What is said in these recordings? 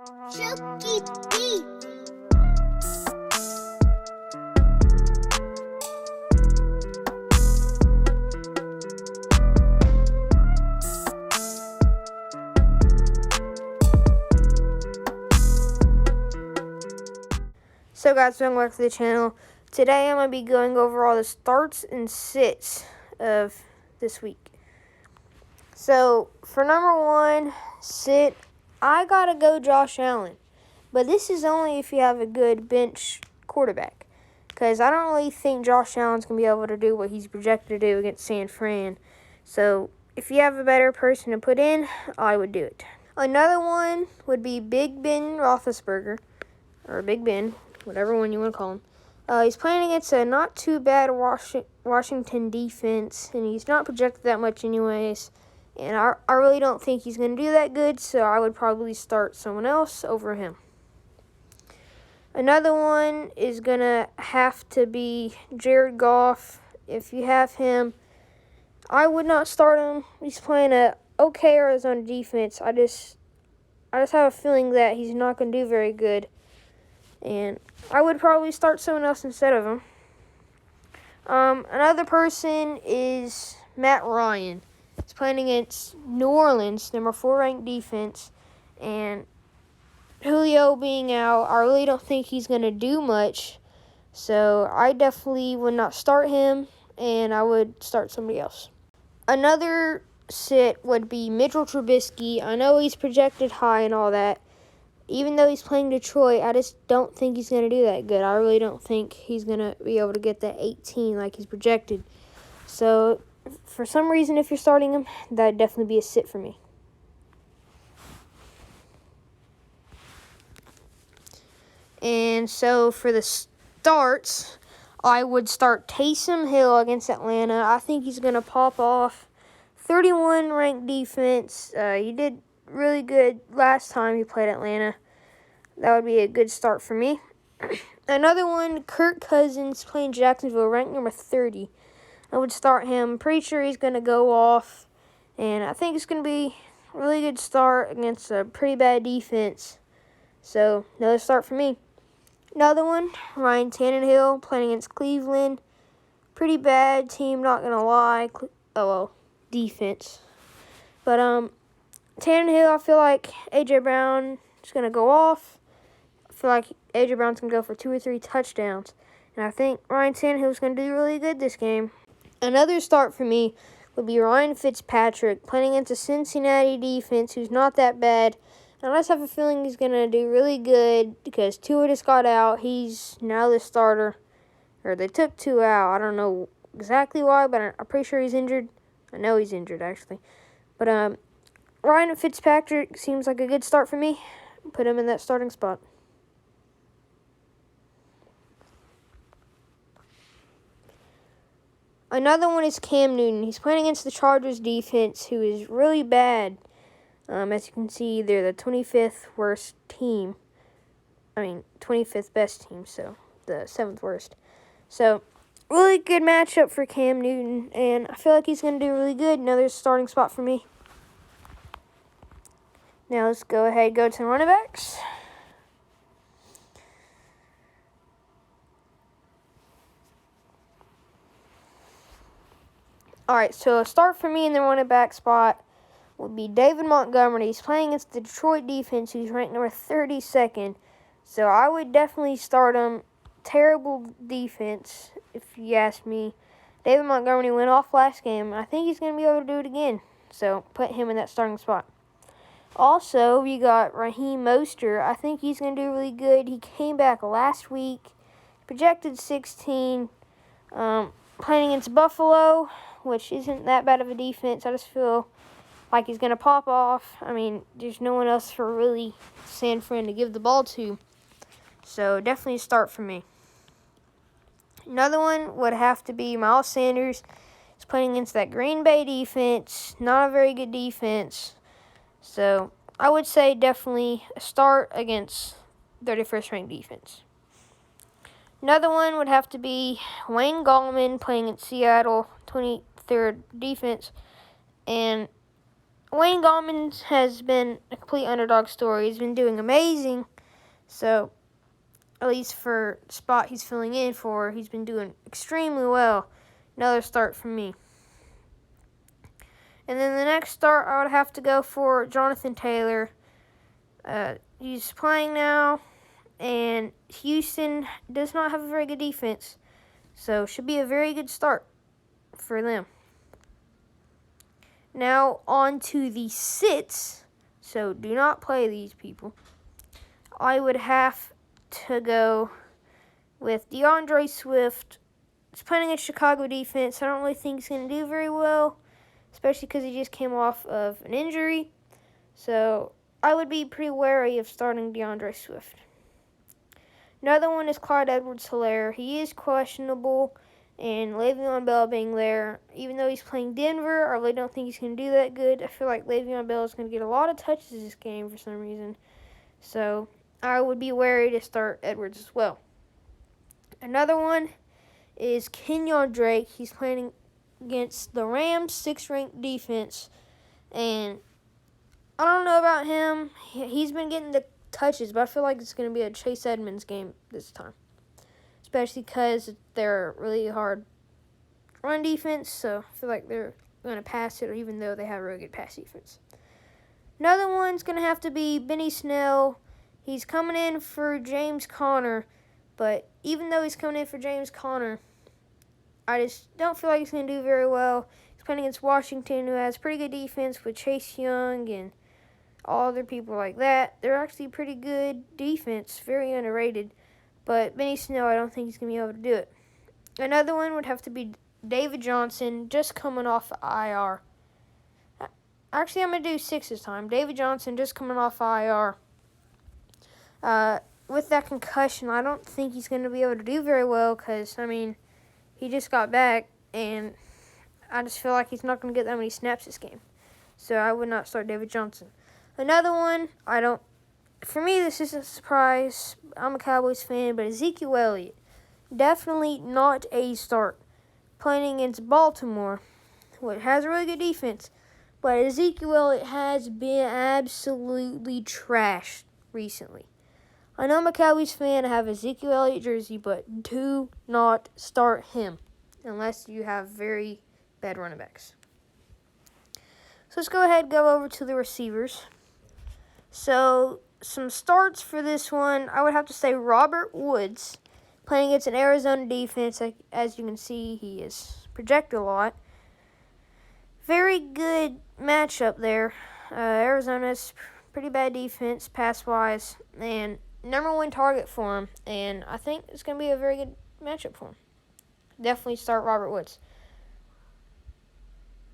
Chucky B. So guys, welcome back to the channel. Today I'm going to be going over all the starts and sits of this week. So for number one sit, I got to go Josh Allen. But this is only if you have a good bench quarterback. Because I don't really think Josh Allen's going to be able to do what he's projected to do against San Fran. So if you have a better person to put in, I would do it. Another one would be Big Ben Roethlisberger. Or Big Ben. Whatever one you want to call him. He's playing against a not too bad Washington defense, and he's not projected that much anyways. And I really don't think he's going to do that good, so I would probably start someone else over him. Another one is going to have to be Jared Goff. If you have him, I would not start him. He's playing a okay Arizona defense. I just have a feeling that he's not going to do very good. And I would probably start someone else instead of him. Another person is Matt Ryan. He's playing against New Orleans, number 4 ranked defense. And Julio being out, I really don't think he's going to do much. So I definitely would not start him, and I would start somebody else. Another sit would be Mitchell Trubisky. I know he's projected high and all that. Even though he's playing Detroit, I just don't think he's going to do that good. I really don't think he's going to be able to get that 18 like he's projected. So, for some reason, if you're starting him, that'd definitely be a sit for me. And so, for the starts, I would start Taysom Hill against Atlanta. I think he's going to pop off. 31 ranked defense. He did really good last time he played Atlanta. That would be a good start for me. Another one, Kirk Cousins playing Jacksonville, ranked number 30. I would start him. Pretty sure he's going to go off. And I think it's going to be a really good start against a pretty bad defense. So, another start for me. Another one, Ryan Tannehill playing against Cleveland. Pretty bad team, not going to lie. Defense. But, Tannehill, I feel like A.J. Brown is going to go off. I feel like A.J. Brown's going to go for 2 or 3 touchdowns. And I think Ryan Tannehill is going to do really good this game. Another start for me would be Ryan Fitzpatrick playing against a Cincinnati defense who's not that bad. And I just have a feeling he's going to do really good because Tua just got out. He's now the starter. Or they took Tua out. I don't know exactly why, but I'm pretty sure he's injured. I know he's injured, actually. But, Ryan Fitzpatrick seems like a good start for me. Put him in that starting spot. Another one is Cam Newton. He's playing against the Chargers defense, who is really bad. As you can see, they're the 25th worst team. 25th best team, so the 7th worst. So, really good matchup for Cam Newton, and I feel like he's going to do really good. Another starting spot for me. Now let's go ahead and go to the running backs. Alright, so a start for me in the running back spot would be David Montgomery. He's playing against the Detroit defense, who's ranked number 32nd. So I would definitely start him. Terrible defense, if you ask me. David Montgomery went off last game. I think he's going to be able to do it again. So put him in that starting spot. Also, we got Raheem Mostert. I think he's going to do really good. He came back last week. Projected 16. Playing against Buffalo, which isn't that bad of a defense. I just feel like he's going to pop off. There's no one else for really San Fran to give the ball to. So, definitely a start for me. Another one would have to be Miles Sanders. He's playing against that Green Bay defense. Not a very good defense. So, I would say definitely a start against 31st ranked defense. Another one would have to be Wayne Gallman playing in Seattle, 23rd defense. And Wayne Gallman has been a complete underdog story. He's been doing amazing. So, at least for the spot he's filling in for, he's been doing extremely well. Another start from me. And then the next start, I would have to go for Jonathan Taylor. He's playing now, and Houston does not have a very good defense. So, should be a very good start for them. Now, on to the sits. So, do not play these people. I would have to go with DeAndre Swift. He's playing against Chicago defense. I don't really think he's going to do very well, especially because he just came off of an injury. So, I would be pretty wary of starting DeAndre Swift. Another one is Clyde Edwards-Helaire. He is questionable, and Le'Veon Bell being there, even though he's playing Denver, I really don't think he's going to do that good. I feel like Le'Veon Bell is going to get a lot of touches this game for some reason. So, I would be wary to start Edwards as well. Another one is Kenyon Drake. He's playing against the Rams' 6th-ranked defense, and I don't know about him. He's been getting the touches, but I feel like it's going to be a Chase Edmonds game this time, especially because they're really hard run defense, so I feel like they're going to pass it, even though they have a really good pass defense. Another one's going to have to be Benny Snell. He's coming in for James Conner, but even though he's coming in for James Conner, I just don't feel like he's going to do very well. He's playing against Washington, who has pretty good defense with Chase Young and all other people like that. They're actually pretty good defense, very underrated. But Benny Snell, I don't think he's going to be able to do it. Another one would have to be David Johnson, just coming off IR. Actually, I'm going to do 6 this time. David Johnson, just coming off IR. With that concussion, I don't think he's going to be able to do very well because, he just got back, and I just feel like he's not going to get that many snaps this game. So I would not start David Johnson. Another one, for me, this is a surprise. I'm a Cowboys fan, but Ezekiel Elliott, definitely not a start. Playing against Baltimore, which has a really good defense, but Ezekiel Elliott has been absolutely trashed recently. I know I'm a Cowboys fan. I have Ezekiel Elliott jersey, but do not start him unless you have very bad running backs. So let's go ahead and go over to the receivers. So some starts for this one, I would have to say Robert Woods, playing against an Arizona defense. As you can see, he is projected a lot. Very good matchup there. Arizona's pretty bad defense, pass-wise, and number 1 target for him. And I think it's going to be a very good matchup for him. Definitely start Robert Woods.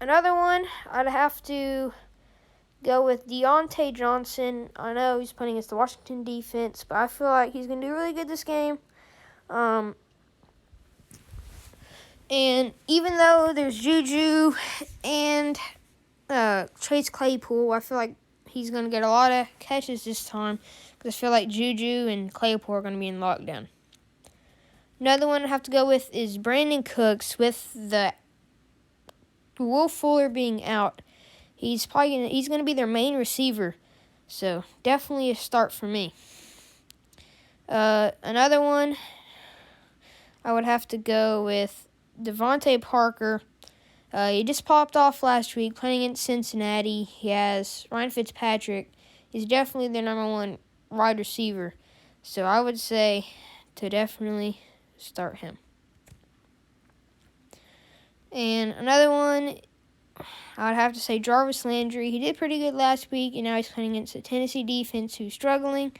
Another one, I'd have to go with Deontay Johnson. I know he's playing against the Washington defense, but I feel like he's going to do really good this game. And even though there's Juju and Chase Claypool, I feel like he's going to get a lot of catches this time because I feel like Juju and Claypool are going to be in lockdown. Another one I have to go with is Brandon Cooks. With the Will Fuller being out, he's going to be their main receiver, so definitely a start for me. Another one, I would have to go with Devontae Parker. He just popped off last week playing against Cincinnati. He has Ryan Fitzpatrick. He's definitely their number 1 wide receiver, so I would say to definitely start him. And another one, I would have to say Jarvis Landry. He did pretty good last week, and now he's playing against a Tennessee defense who's struggling.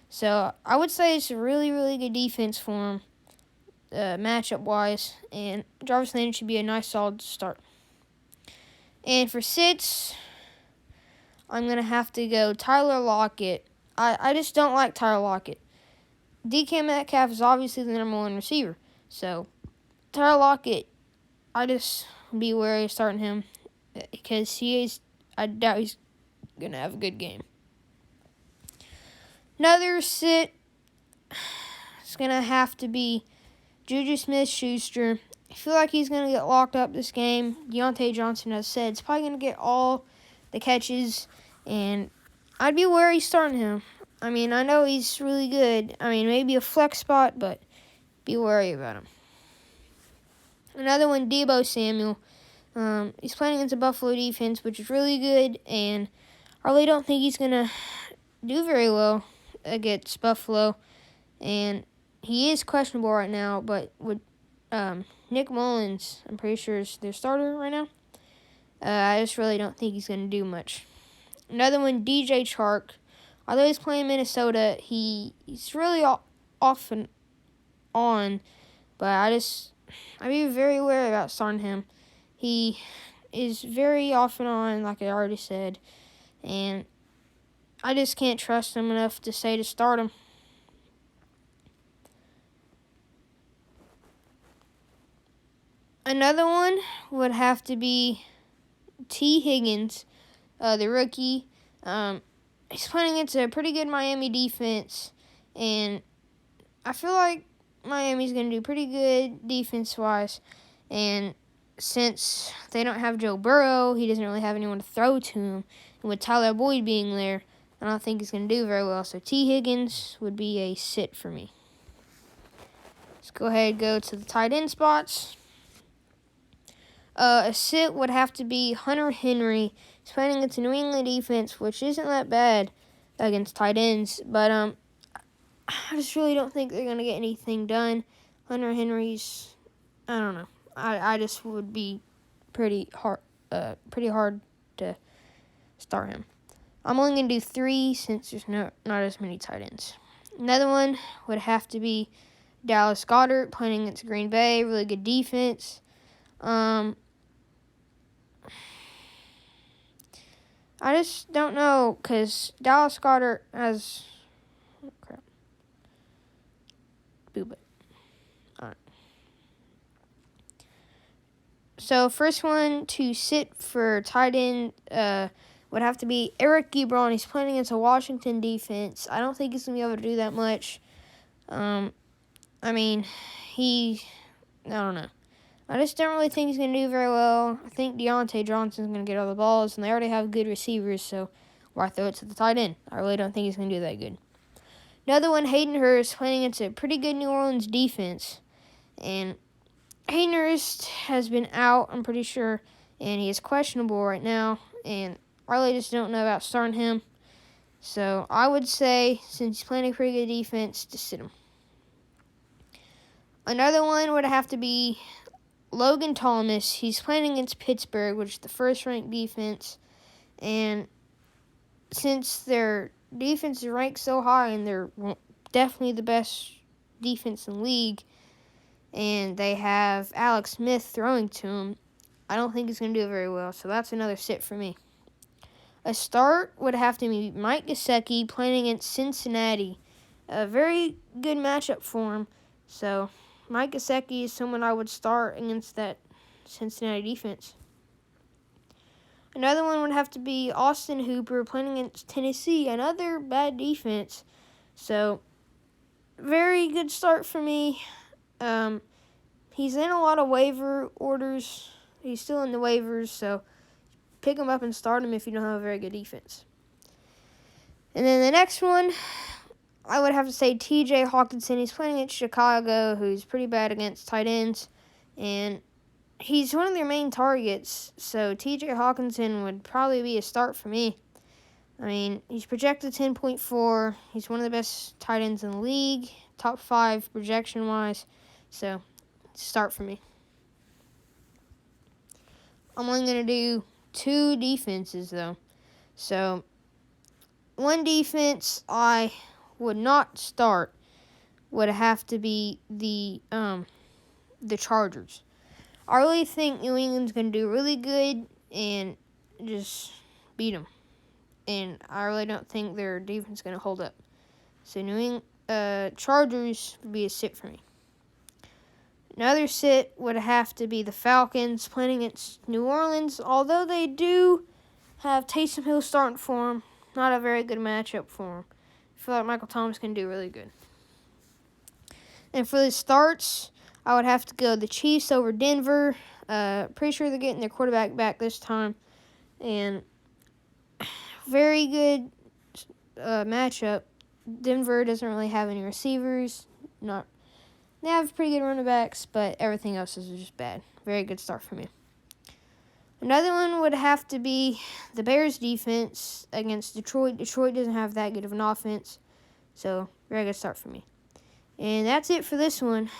So I would say it's a really, really good defense for him, matchup-wise, and Jarvis Landry should be a nice, solid start. And for sits, I'm going to have to go Tyler Lockett. I just don't like Tyler Lockett. DK Metcalf is obviously the number 1 receiver. So Tyler Lockett, I just be wary of starting him because I doubt he's going to have a good game. Another sit is going to have to be Juju Smith-Schuster. I feel like he's going to get locked up this game. Deontay Johnson has said it's probably going to get all the catches, and I'd be wary starting him. I mean, I know he's really good. I mean, maybe a flex spot, but be wary about him. Another one, Deebo Samuel. He's playing against a Buffalo defense, which is really good, and I really don't think he's going to do very well against Buffalo. And he is questionable right now, but with Nick Mullins, I'm pretty sure is their starter right now. I just really don't think he's going to do much. Another one, DJ Chark. Although he's playing Minnesota, he's really off and on, but I'd be very wary about starting him. He is very off and on, like I already said, and I just can't trust him enough to say to start him. Another one would have to be T. Higgins, the rookie. He's playing against a pretty good Miami defense, and I feel like Miami's going to do pretty good defense-wise, and since they don't have Joe Burrow, he doesn't really have anyone to throw to him, and with Tyler Boyd being there, I don't think he's going to do very well, so T. Higgins would be a sit for me. Let's go ahead and go to the tight end spots. A sit would have to be Hunter Henry. He's playing against a New England defense, which isn't that bad against tight ends, but I just really don't think they're going to get anything done. Hunter Henry's, I don't know. I just would be pretty hard to start him. I'm only going to do 3 since there's not as many tight ends. Another one would have to be Dallas Goedert playing against Green Bay, really good defense. I just don't know because Dallas Goedert has Alright. So first one to sit for tight end would have to be Eric Ebron. He's playing against a Washington defense. I don't think he's going to be able to do that much. I don't know. I just don't really think he's going to do very well. I think Deontay Johnson's going to get all the balls, and they already have good receivers, so why throw it to the tight end? I really don't think he's going to do that good. Another one, Hayden Hurst, playing against a pretty good New Orleans defense. And Hayden Hurst has been out, I'm pretty sure, and he is questionable right now, and I really just don't know about starting him. So I would say, since he's playing a pretty good defense, just sit him. Another one would have to be Logan Thomas. He's playing against Pittsburgh, which is the first-ranked defense. And since their defense is ranked so high and they're definitely the best defense in the league, and they have Alex Smith throwing to him, I don't think he's going to do very well. So that's another sit for me. A start would have to be Mike Gesicki playing against Cincinnati. A very good matchup for him. So Mike Gesicki is someone I would start against that Cincinnati defense. Another one would have to be Austin Hooper playing against Tennessee, another bad defense. So, very good start for me. He's in a lot of waiver orders. He's still in the waivers, so pick him up and start him if you don't have a very good defense. And then the next one, I would have to say T.J. Hawkinson. He's playing against Chicago, who's pretty bad against tight ends, and he's one of their main targets, so T.J. Hawkinson would probably be a start for me. I mean, he's projected 10.4. He's one of the best tight ends in the league, top 5 projection-wise, so start for me. I'm only going to do 2 defenses, though. So, one defense I would not start would have to be the Chargers. I really think New England's going to do really good and just beat them. And I really don't think their defense is going to hold up. So Chargers would be a sit for me. Another sit would have to be the Falcons playing against New Orleans. Although they do have Taysom Hill starting for them, not a very good matchup for them. I feel like Michael Thomas can do really good. And for the starts, I would have to go the Chiefs over Denver. Pretty sure they're getting their quarterback back this time. And very good matchup. Denver doesn't really have any receivers. They have pretty good running backs, but everything else is just bad. Very good start for me. Another one would have to be the Bears defense against Detroit. Detroit doesn't have that good of an offense, so very good start for me. And that's it for this one.